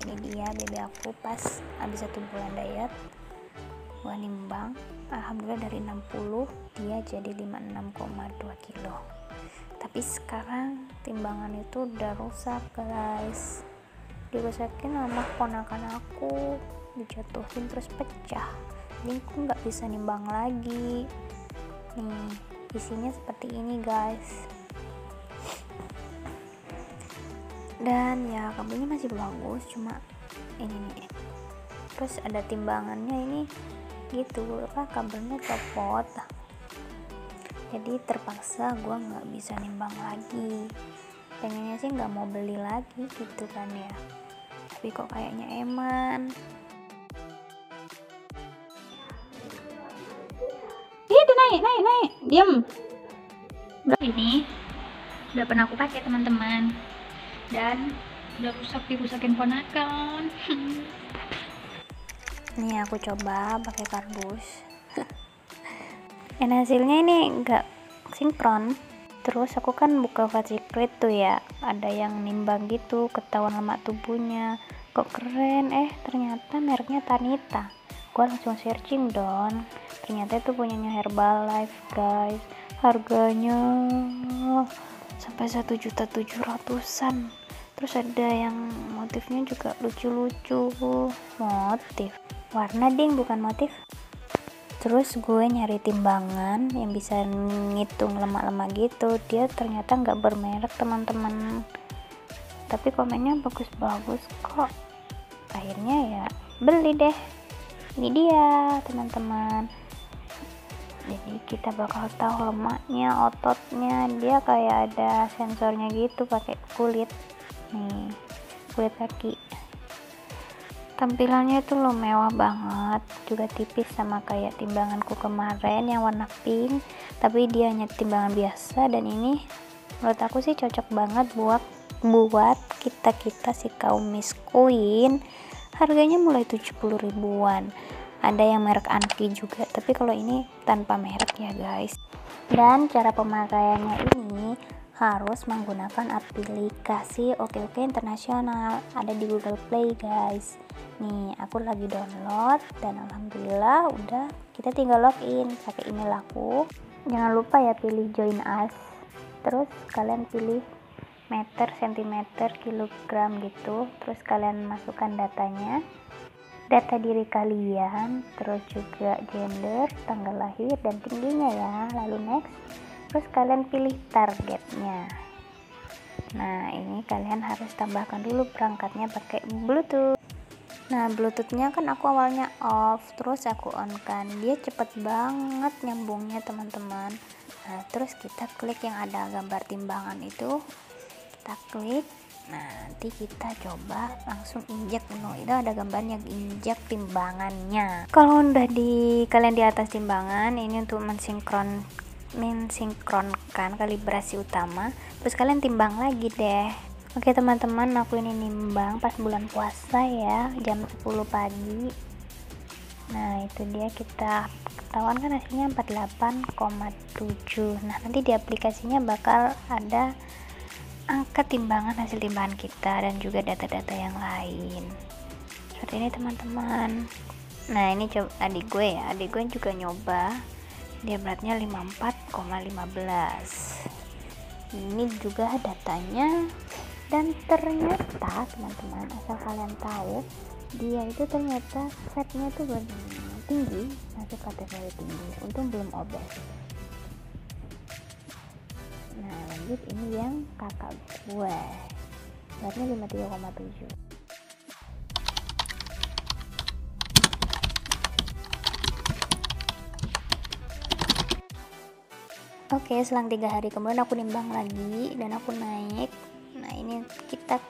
Ini dia BB aku pas habis 1 bulan diet, gua nimbang, alhamdulillah dari 60 dia jadi 56,2 kilo. Tapi sekarang timbangan itu udah rusak guys, dirusakin sama ponakan aku, dijatuhin terus pecah, jadi aku nggak bisa nimbang lagi. Nih isinya seperti ini guys, dan ya kabelnya masih bagus, cuma ini nih, terus ada timbangannya ini gitu, kabelnya copot, jadi terpaksa gua nggak bisa nimbang lagi. Pengennya sih nggak mau beli lagi gitu kan ya, tapi kok kayaknya eman. Udah naik diam. Ini udah pernah aku pakai teman-teman, dan udah dirusakin ponakan. Nih aku coba pakai kardus dan hasilnya ini enggak sinkron. Terus aku kan buka Secret tuh ya, ada yang nimbang gitu, ketahuan lemak tubuhnya, kok keren, ternyata mereknya Tanita. Gua langsung searching dong, ternyata itu punyanya Herbalife guys, harganya sampai 1.700.000-an. Terus ada yang motifnya juga lucu-lucu, motif warna ding bukan motif. Terus gue nyari timbangan yang bisa ngitung lemak-lemak gitu, dia ternyata nggak bermerek teman-teman, tapi komennya bagus-bagus kok. Akhirnya ya beli deh, ini dia teman-teman. Jadi kita bakal tahu lemaknya, ototnya, dia kayak ada sensornya gitu, pakai kulit nih, kulit kaki. Tampilannya itu loh mewah banget, juga tipis sama kayak timbanganku kemarin yang warna pink, tapi dia hanya timbangan biasa. Dan ini menurut aku sih cocok banget buat kita si kaum Miss Queen. Harganya mulai 70 ribuan. Ada yang merek Anki juga, tapi kalau ini tanpa merek ya guys. Dan cara pemakaiannya ini harus menggunakan aplikasi OkOke Internasional, ada di Google Play guys. Nih aku lagi download dan alhamdulillah udah, kita tinggal login pakai email aku. Jangan lupa ya pilih join us, terus kalian pilih meter, sentimeter, kilogram gitu, terus kalian masukkan datanya, data diri kalian, terus juga gender, tanggal lahir dan tingginya ya, lalu next, terus kalian pilih targetnya. Nah ini kalian harus tambahkan dulu perangkatnya pakai Bluetooth. Nah Bluetoothnya kan aku awalnya off, terus aku on kan, dia cepet banget nyambungnya teman-teman. Nah terus kita klik yang ada gambar timbangan itu, kita klik. Nah nanti kita coba langsung injek, itu ada gambarnya injek timbangannya. Kalau udah kalian di atas timbangan, ini untuk mensinkronkan kalibrasi utama, terus kalian timbang lagi deh. Oke teman-teman, aku ini nimbang pas bulan puasa ya, jam 10 pagi. Nah itu dia, kita ketahuan kan hasilnya 48,7. Nah nanti di aplikasinya bakal ada angka timbangan, hasil timbangan kita, dan juga data-data yang lain seperti ini teman-teman. Nah ini coba adik gue juga nyoba, dia beratnya 54,15. Ini juga datanya Dan ternyata teman-teman, asal kalian tahu, dia itu ternyata fatnya tuh tinggi, masuk kategori tinggi, untung belum obes. Nah lanjut, ini yang kakak gue, beratnya 53,7. Oke, selang 3 hari kemudian aku nimbang lagi dan aku naik. Nah ini kita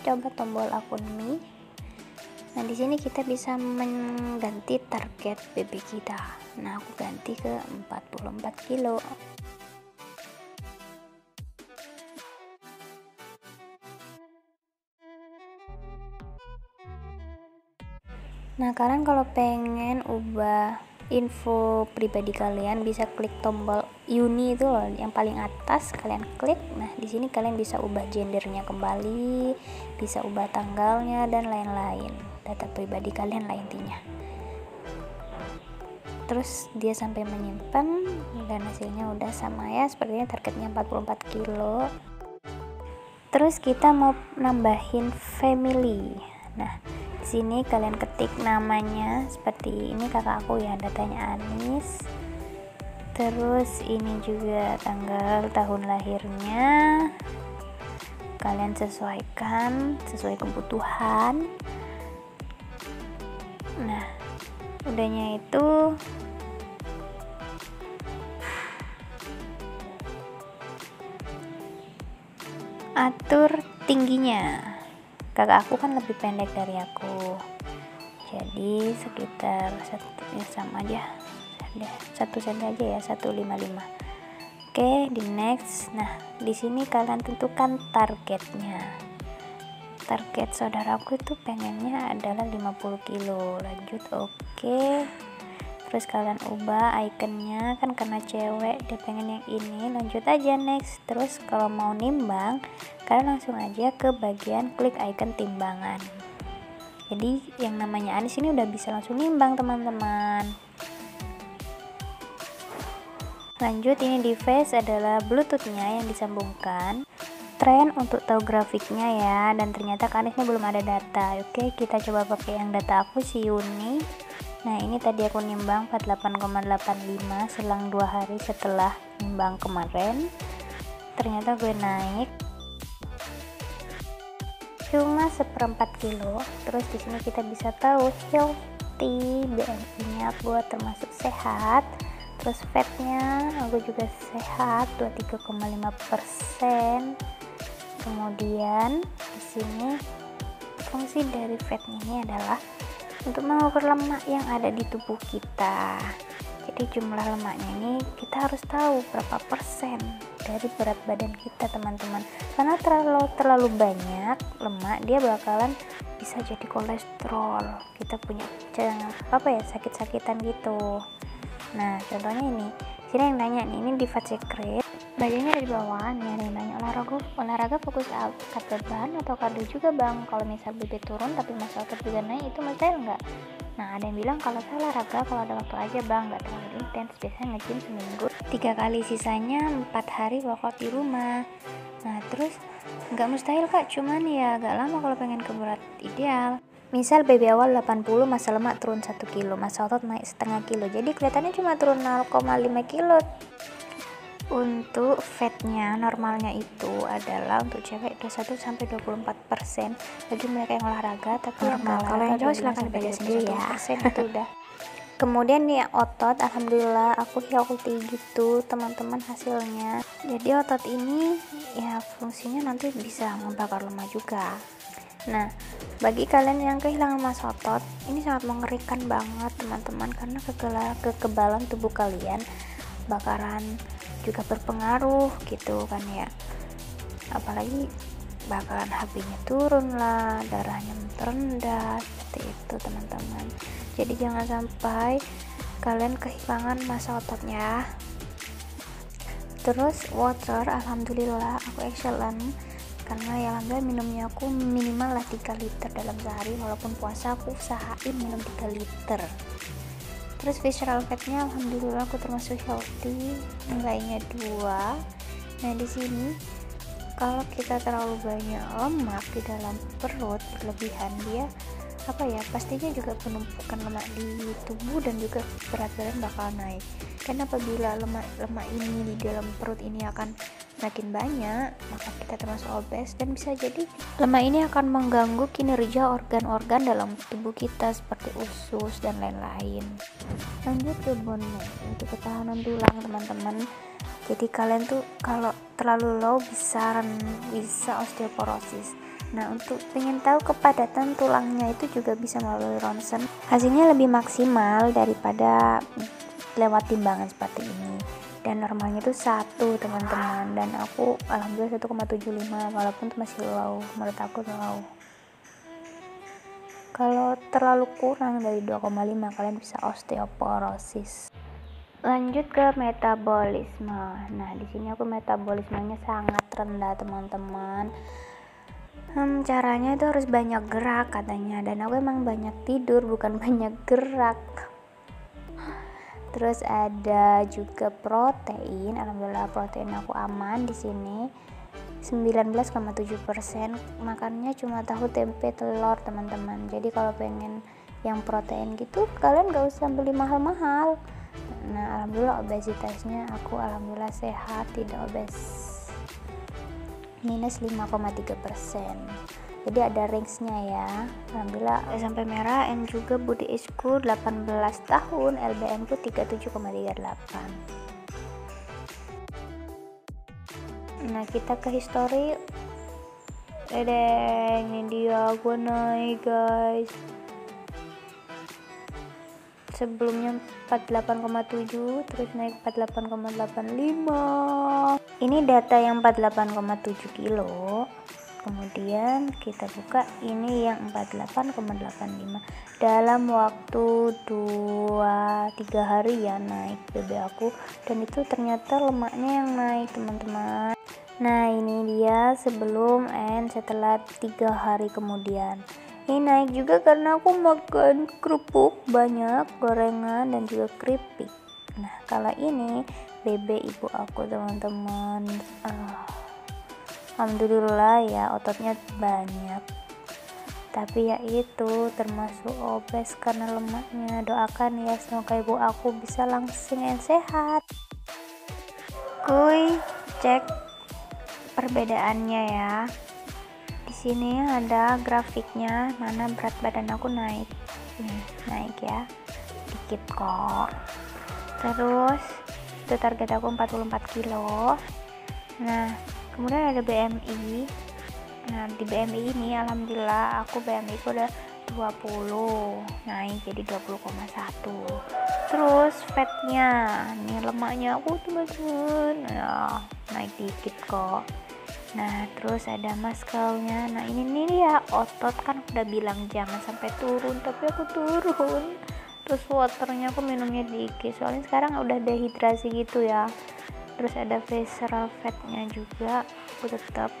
coba tombol akun Mi. Nah di sini kita bisa mengganti target BB kita. Nah aku ganti ke 44 kilo. Nah kalian kalau pengen ubah info pribadi kalian bisa klik tombol Uni itu loh, yang paling atas kalian klik. Nah di sini kalian bisa ubah gendernya kembali, bisa ubah tanggalnya dan lain-lain, data pribadi kalian lah intinya. Terus dia sampai menyimpan dan hasilnya udah sama ya, sepertinya targetnya 44 kilo. Terus kita mau nambahin family. Nah di sini kalian ketik namanya seperti ini, kakak aku ya, datanya Anis. Terus ini juga tanggal tahun lahirnya kalian sesuaikan sesuai kebutuhan. Nah udahnya itu atur tingginya. Kakak aku kan lebih pendek dari aku, jadi sekitar sama aja, 1 cm aja ya, 155. Oke, di next. Nah di sini kalian tentukan targetnya. Target saudaraku itu pengennya adalah 50 kilo. Lanjut, oke. Terus kalian ubah ikonnya, kan karena cewek dia pengen yang ini, lanjut aja next. Terus kalau mau nimbang kalian langsung aja ke bagian klik icon timbangan. Jadi yang namanya Anis ini udah bisa langsung nimbang teman-teman. Lanjut, ini device adalah bluetoothnya yang disambungkan. Tren untuk tahu grafiknya ya, dan ternyata Anisnya belum ada data. Oke, kita coba pakai yang data aku si Uni. Nah ini tadi aku nimbang 48,85 selang 2 hari setelah nimbang kemarin. Ternyata gue naik cuma 1/4 kilo. Terus di sini kita bisa tahu healthy, BMI-nya buat termasuk sehat. Terus fatnya aku juga sehat 23,5%. Kemudian di sini fungsi dari fatnya ini adalah untuk mengukur lemak yang ada di tubuh kita. Jadi jumlah lemaknya ini kita harus tahu berapa persen dari berat badan kita teman-teman, karena terlalu banyak lemak dia bakalan bisa jadi kolesterol, kita punya sakit-sakitan gitu. Nah contohnya ini, sini yang nanya nih, ini di Fat Secret, bajunya ada di bawah nih, ada yang nanya olahraga fokus cut beban atau kardio juga bang, kalau misal BB turun tapi masa otot juga naik itu mustahil nggak? Nah ada yang bilang kalau saya olahraga kalau ada waktu aja bang, nggak terlalu intens, biasanya nge-gym seminggu 3 kali, sisanya 4 hari workout di rumah. Nah terus nggak mustahil kak, cuman ya agak lama kalau pengen ke berat ideal. Misal BB awal 80, masa lemak turun 1 kilo, masa otot naik setengah kilo, jadi kelihatannya cuma turun 0,5 kilo. Untuk fatnya normalnya itu adalah untuk cewek 21-24%, bagi mereka yang olahraga. Tapi kalau yang cowok silahkan beda sendiri ya, itu udah. Kemudian nih otot, alhamdulillah aku healthy gitu teman-teman hasilnya. Jadi otot ini ya fungsinya nanti bisa membakar lemak juga. Nah bagi kalian yang kehilangan massa otot, ini sangat mengerikan banget teman-teman, karena kekebalan tubuh kalian bakaran juga berpengaruh gitu kan ya, apalagi bakalan HB-nya turun lah, darahnya terendah seperti itu teman-teman. Jadi jangan sampai kalian kehilangan massa ototnya. Terus water, alhamdulillah aku excellent, karena ya alhamdulillah minumnya aku minimal lah 3 liter dalam sehari, walaupun puasa aku usahain minum 3 liter. Terus visceral fatnya alhamdulillah aku termasuk healthy, nilainya 2. Nah di sini kalau kita terlalu banyak lemak di dalam perut berlebihan, dia pastinya juga penumpukan lemak di tubuh dan juga berat badan bakal naik. Dan apabila lemak ini di dalam perut ini akan makin banyak, maka kita termasuk obes, dan bisa jadi lemak ini akan mengganggu kinerja organ-organ dalam tubuh kita seperti usus dan lain-lain. Lanjut ke bone mass, untuk ketahanan tulang teman-teman. Jadi kalian tuh kalau terlalu low bisa osteoporosis. Nah, untuk pengen tahu kepadatan tulangnya itu juga bisa melalui ronsen. Hasilnya lebih maksimal daripada lewat timbangan seperti ini. Dan normalnya itu 1 teman-teman, dan aku alhamdulillah 1,75, walaupun itu masih low, menurut aku low. Kalau terlalu kurang dari 2,5 kalian bisa osteoporosis. Lanjut ke metabolisme. Nah, di sini aku metabolismenya sangat rendah teman-teman. Caranya itu harus banyak gerak katanya, dan aku emang banyak tidur bukan banyak gerak. Terus ada juga protein, alhamdulillah protein aku aman di sini 19,7%. Makannya cuma tahu, tempe, telur teman-teman. Jadi kalau pengen yang protein gitu kalian gak usah beli mahal-mahal. Nah, alhamdulillah obesitasnya aku alhamdulillah sehat, tidak obes, minus 5,3%. Jadi ada range-nya ya, alhamdulillah sampai merah. And juga body age-ku 18 tahun, LBM ku 37,38. Nah, kita ke history. Ini dia gue naik guys. Sebelumnya 48,7, terus naik 48,85. Ini data yang 48,7 kilo. Kemudian kita buka ini yang 48,85. Dalam waktu 2-3 hari ya naik BB aku, dan itu ternyata lemaknya yang naik teman-teman. Nah, ini dia sebelum and setelah 3 hari kemudian. Ini naik juga karena aku makan kerupuk banyak, gorengan, dan juga keripik. Nah, kalau ini BB ibu aku teman-teman. Alhamdulillah ya, ototnya banyak. Tapi ya itu termasuk obes karena lemaknya. Doakan ya semoga ibu aku bisa langsing dan sehat. Kuy cek perbedaannya ya. Di sini ada grafiknya mana berat badan aku naik. Naik ya. Dikit kok. Terus itu target aku 44 kilo. Nah, kemudian ada BMI. Nah, di BMI ini alhamdulillah aku BMI ku udah 20, naik jadi 20,1. Terus fatnya, nih lemaknya aku teman-teman ya naik dikit kok. Nah, terus ada muscle-nya. Nah, ini nih ya, otot kan udah bilang jangan sampai turun, tapi aku turun. Terus waternya aku minumnya dikit, soalnya sekarang udah dehidrasi gitu ya. Terus ada visceral fatnya juga aku tetap.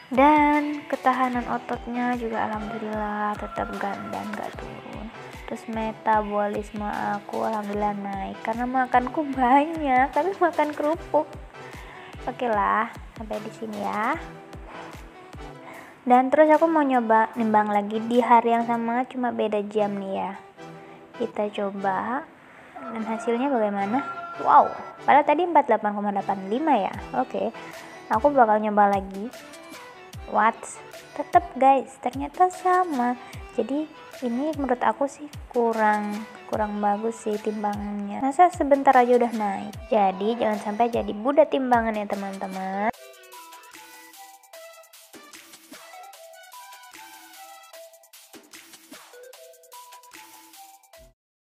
Dan ketahanan ototnya juga alhamdulillah tetap dan gak turun. Terus metabolisme aku alhamdulillah naik karena makanku banyak, tapi makan kerupuk. Oke lah, sampai di sini ya. Dan terus aku mau nyoba nimbang lagi di hari yang sama, cuma beda jam nih ya. Kita coba dan hasilnya bagaimana? Wow, padahal tadi 48,85 ya. Oke, aku bakal nyoba lagi. Tetap guys, ternyata sama. Jadi ini menurut aku sih kurang bagus sih timbangannya. Masa sebentar aja udah naik. Jadi jangan sampai jadi budak timbangan ya teman-teman.